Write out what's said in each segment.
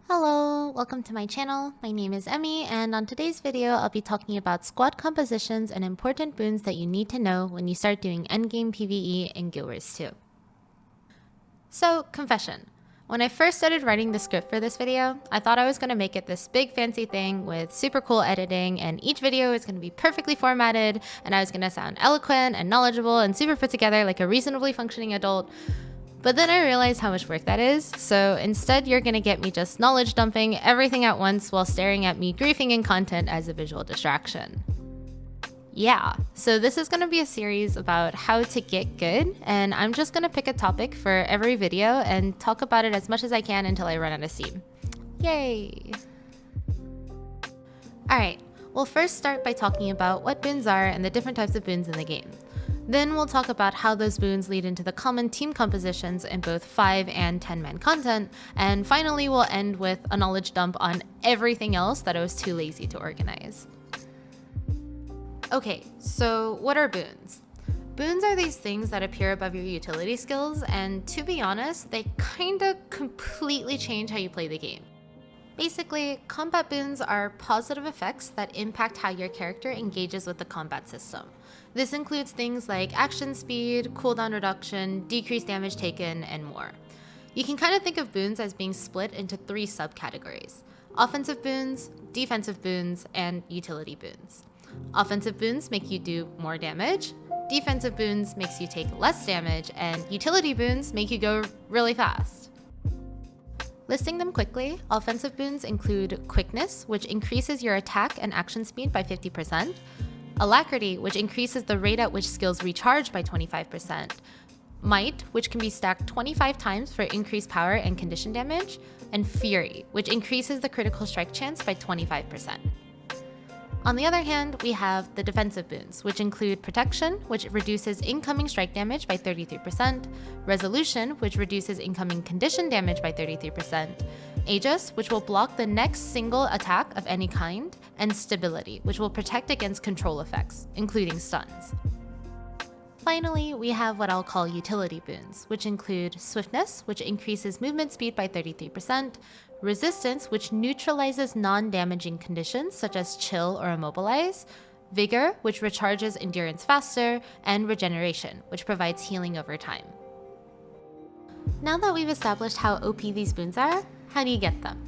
Hello, welcome to my channel. My name is Emi, and on today's video, I'll be talking about squad compositions and important boons that you need to know when you start doing endgame PvE in Guild Wars 2. So, confession. When I first started writing the script for this video, I thought I was going to make it this big fancy thing with super cool editing, and each video is going to be perfectly formatted, and I was going to sound eloquent and knowledgeable and super put together like a reasonably functioning adult. But then I realized how much work that is, so instead you're gonna get me just knowledge dumping everything at once while staring at me griefing in content as a visual distraction. Yeah, so this is gonna be a series about how to get good, and I'm just gonna pick a topic for every video and talk about it as much as I can until I run out of steam. Yay! Alright, we'll first start by talking about what boons are and the different types of boons in the game. Then we'll talk about how those boons lead into the common team compositions in both 5 and 10-man content, and finally we'll end with a knowledge dump on everything else that I was too lazy to organize. Okay, so what are boons? Boons are these things that appear above your utility skills, and to be honest, they kinda completely change how you play the game. Basically, combat boons are positive effects that impact how your character engages with the combat system. This includes things like action speed, cooldown reduction, decreased damage taken, and more. You can kind of think of boons as being split into 3 subcategories: offensive boons, defensive boons, and utility boons. Offensive boons make you do more damage, defensive boons makes you take less damage, and utility boons make you go really fast. Listing them quickly, offensive boons include quickness, which increases your attack and action speed by 50%, alacrity, which increases the rate at which skills recharge by 25%, might, which can be stacked 25 times for increased power and condition damage, and fury, which increases the critical strike chance by 25%. On the other hand, we have the defensive boons, which include protection, which reduces incoming strike damage by 33%, resolution, which reduces incoming condition damage by 33%, aegis, which will block the next single attack of any kind, and stability, which will protect against control effects, including stuns. Finally, we have what I'll call utility boons, which include swiftness, which increases movement speed by 33%, resistance, which neutralizes non-damaging conditions such as chill or immobilize, vigor, which recharges endurance faster, and regeneration, which provides healing over time. Now that we've established how OP these boons are, how do you get them?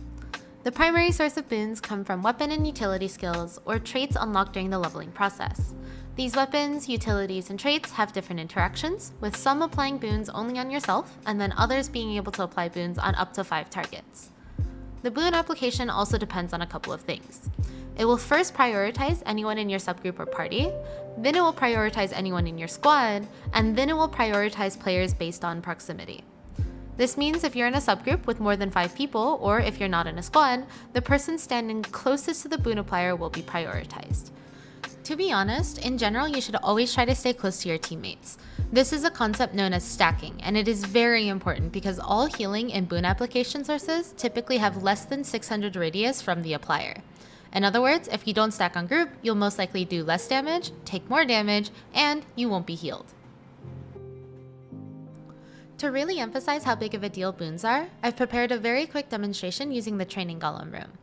The primary source of boons come from weapon and utility skills or traits unlocked during the leveling process. These weapons, utilities, and traits have different interactions, with some applying boons only on yourself, and then others being able to apply boons on up to 5 targets. The boon application also depends on a couple of things. It will first prioritize anyone in your subgroup or party, then it will prioritize anyone in your squad, and then it will prioritize players based on proximity. This means if you're in a subgroup with more than 5 people, or if you're not in a squad, the person standing closest to the boon applier will be prioritized. To be honest, in general, you should always try to stay close to your teammates. This is a concept known as stacking, and it is very important because all healing and boon application sources typically have less than 600 radius from the applier. In other words, if you don't stack on group, you'll most likely do less damage, take more damage, and you won't be healed. To really emphasize how big of a deal boons are, I've prepared a very quick demonstration using the training golem room.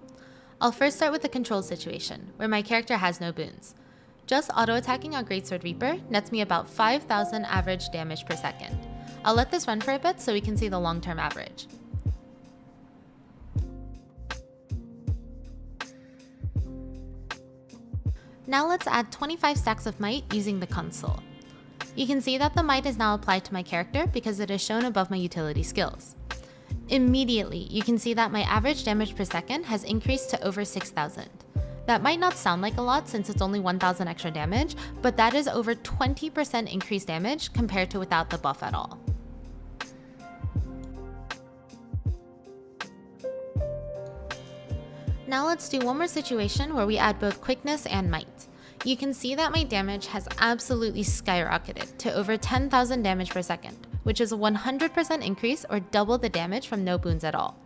I'll first start with the control situation, where my character has no boons. Just auto-attacking on Greatsword Reaper nets me about 5,000 average damage per second. I'll let this run for a bit so we can see the long-term average. Now let's add 25 stacks of might using the console. You can see that the might is now applied to my character because it is shown above my utility skills. Immediately, you can see that my average damage per second has increased to over 6,000. That might not sound like a lot since it's only 1,000 extra damage, but that is over 20% increased damage compared to without the buff at all. Now let's do one more situation where we add both quickness and might. You can see that my damage has absolutely skyrocketed to over 10,000 damage per second, which is a 100% increase or double the damage from no boons at all.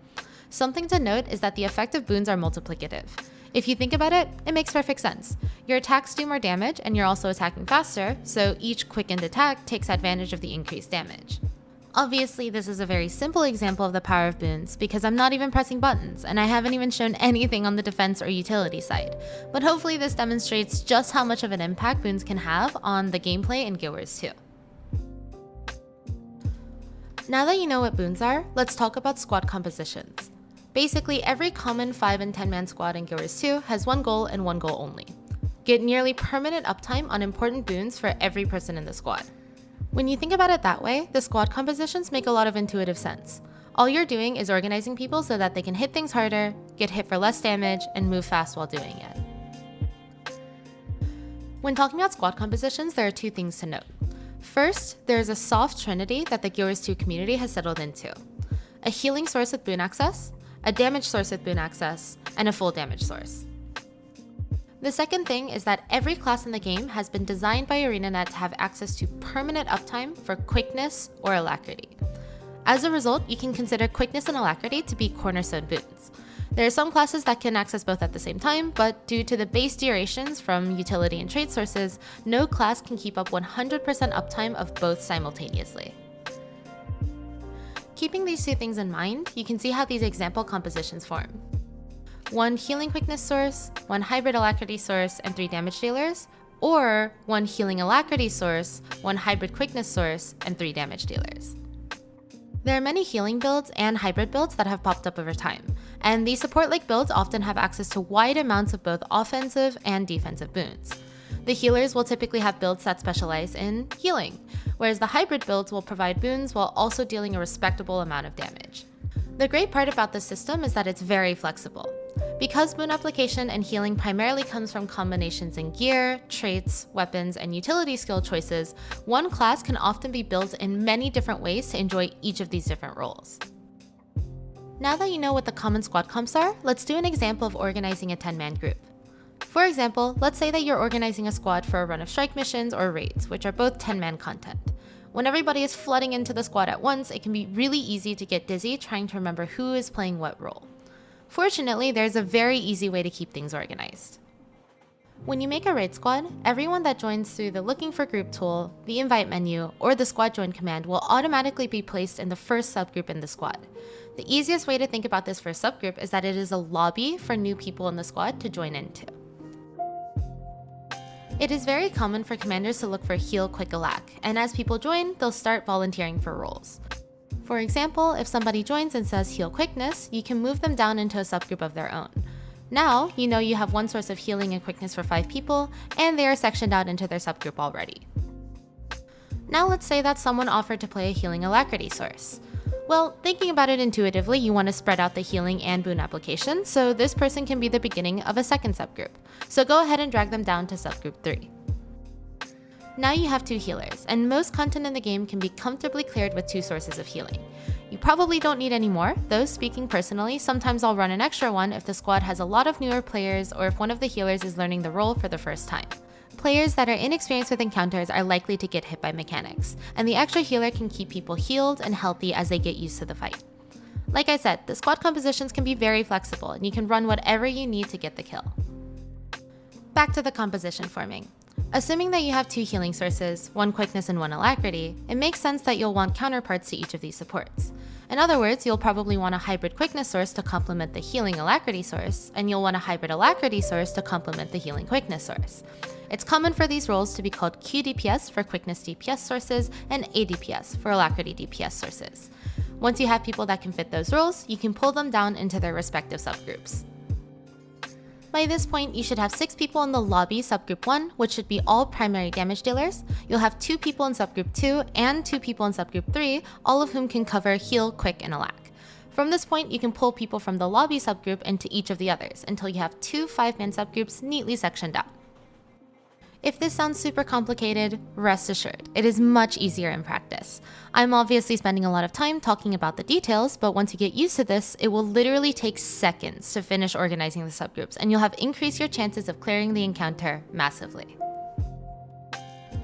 Something to note is that the effect of boons are multiplicative. If you think about it, it makes perfect sense. Your attacks do more damage and you're also attacking faster, so each quickened attack takes advantage of the increased damage. Obviously, this is a very simple example of the power of Boons because I'm not even pressing buttons and I haven't even shown anything on the defense or utility side. But hopefully this demonstrates just how much of an impact Boons can have on the gameplay in Guild Wars 2. Now that you know what Boons are, let's talk about squad compositions. Basically, every common 5 and 10 man squad in Guild Wars 2 has one goal and one goal only: get nearly permanent uptime on important Boons for every person in the squad. When you think about it that way, the squad compositions make a lot of intuitive sense. All you're doing is organizing people so that they can hit things harder, get hit for less damage, and move fast while doing it. When talking about squad compositions, there are two things to note. First, there is a soft trinity that the Guild Wars 2 community has settled into: a healing source with boon access, a damage source with boon access, and a full damage source. The second thing is that every class in the game has been designed by ArenaNet to have access to permanent uptime for quickness or alacrity. As a result, you can consider quickness and alacrity to be cornerstone boons. There are some classes that can access both at the same time, but due to the base durations from utility and trade sources, no class can keep up 100% uptime of both simultaneously. Keeping these two things in mind, you can see how these example compositions form: one healing quickness source, one hybrid alacrity source, and 3 damage dealers, or one healing alacrity source, one hybrid quickness source, and 3 damage dealers. There are many healing builds and hybrid builds that have popped up over time, and these support-like builds often have access to wide amounts of both offensive and defensive boons. The healers will typically have builds that specialize in healing, whereas the hybrid builds will provide boons while also dealing a respectable amount of damage. The great part about this system is that it's very flexible. Because boon application and healing primarily comes from combinations in gear, traits, weapons, and utility skill choices, one class can often be built in many different ways to enjoy each of these different roles. Now that you know what the common squad comps are, let's do an example of organizing a 10-man group. For example, let's say that you're organizing a squad for a run of strike missions or raids, which are both 10-man content. When everybody is flooding into the squad at once, it can be really easy to get dizzy trying to remember who is playing what role. Fortunately, there's a very easy way to keep things organized. When you make a raid squad, everyone that joins through the Looking for Group tool, the invite menu, or the squad join command will automatically be placed in the first subgroup in the squad. The easiest way to think about this first subgroup is that it is a lobby for new people in the squad to join into. It is very common for commanders to look for heal quick alac, and as people join, they'll start volunteering for roles. For example, if somebody joins and says heal quickness, you can move them down into a subgroup of their own. Now, you know you have one source of healing and quickness for 5 people, and they are sectioned out into their subgroup already. Now let's say that someone offered to play a healing alacrity source. Well, thinking about it intuitively, you want to spread out the healing and boon application, so this person can be the beginning of a second subgroup. So go ahead and drag them down to subgroup 3. Now you have 2 healers, and most content in the game can be comfortably cleared with 2 sources of healing. You probably don't need any more, though speaking personally, sometimes I'll run an extra one if the squad has a lot of newer players or if one of the healers is learning the role for the first time. Players that are inexperienced with encounters are likely to get hit by mechanics, and the extra healer can keep people healed and healthy as they get used to the fight. Like I said, the squad compositions can be very flexible, and you can run whatever you need to get the kill. Back to the composition forming. Assuming that you have 2 healing sources, 1 quickness and 1 alacrity, it makes sense that you'll want counterparts to each of these supports. In other words, you'll probably want a hybrid quickness source to complement the healing alacrity source, and you'll want a hybrid alacrity source to complement the healing quickness source. It's common for these roles to be called QDPS for quickness DPS sources and ADPS for alacrity DPS sources. Once you have people that can fit those roles, you can pull them down into their respective subgroups. By this point, you should have 6 people in the lobby subgroup 1, which should be all primary damage dealers. You'll have 2 people in subgroup 2 and 2 people in subgroup 3, all of whom can cover heal, quick, and alac. From this point, you can pull people from the lobby subgroup into each of the others until you have 2 5-man subgroups neatly sectioned out. If this sounds super complicated, rest assured, it is much easier in practice. I'm obviously spending a lot of time talking about the details, but once you get used to this, it will literally take seconds to finish organizing the subgroups, and you'll have increased your chances of clearing the encounter massively.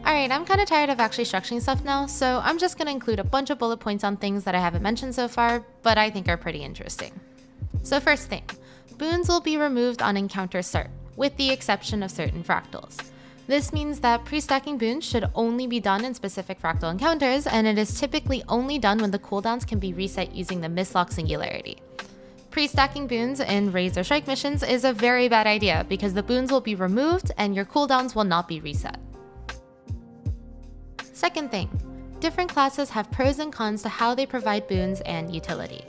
Alright, I'm kind of tired of actually structuring stuff now, so I'm just going to include a bunch of bullet points on things that I haven't mentioned so far, but I think are pretty interesting. So first thing, boons will be removed on encounter start, with the exception of certain fractals. This means that pre-stacking boons should only be done in specific fractal encounters, and it is typically only done when the cooldowns can be reset using the mislock singularity. Pre-stacking boons in raids or strike missions is a very bad idea because the boons will be removed and your cooldowns will not be reset. Second thing, different classes have pros and cons to how they provide boons and utility.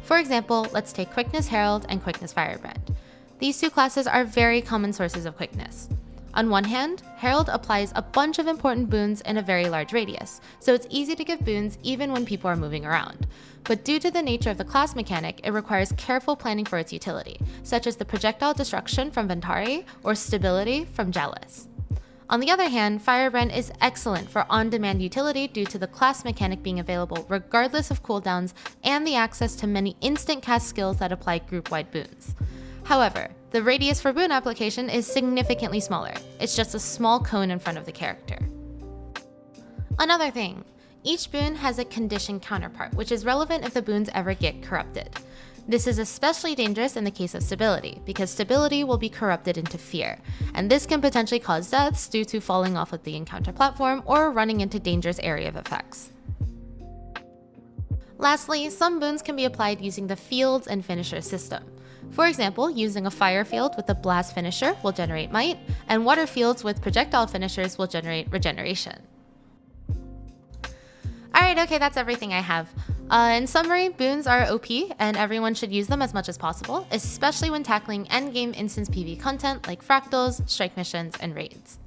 For example, let's take Quickness Herald and Quickness Firebrand. These two classes are very common sources of quickness. On one hand, Herald applies a bunch of important boons in a very large radius, so it's easy to give boons even when people are moving around. But due to the nature of the class mechanic, it requires careful planning for its utility, such as the projectile destruction from Ventari or stability from Jealous. On the other hand, Firebrand is excellent for on-demand utility due to the class mechanic being available regardless of cooldowns and the access to many instant cast skills that apply group-wide boons. However, the radius for boon application is significantly smaller. It's just a small cone in front of the character. Another thing, each boon has a condition counterpart, which is relevant if the boons ever get corrupted. This is especially dangerous in the case of stability, because stability will be corrupted into fear, and this can potentially cause deaths due to falling off of the encounter platform or running into dangerous area of effects. Lastly, some boons can be applied using the fields and finisher system. For example, using a fire field with a blast finisher will generate might, and water fields with projectile finishers will generate regeneration. Alright, okay, that's everything I have. In summary, boons are OP, and everyone should use them as much as possible, especially when tackling endgame instance PV content like fractals, strike missions, and raids.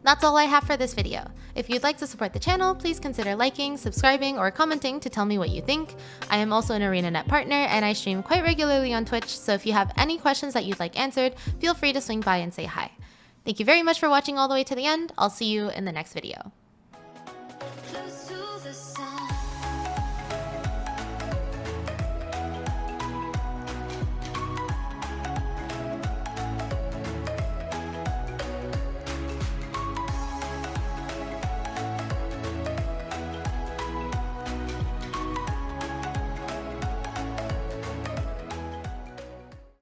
That's all I have for this video. If you'd like to support the channel, please consider liking, subscribing, or commenting to tell me what you think. I am also an ArenaNet partner, and I stream quite regularly on Twitch, so if you have any questions that you'd like answered, feel free to swing by and say hi. Thank you very much for watching all the way to the end. I'll see you in the next video.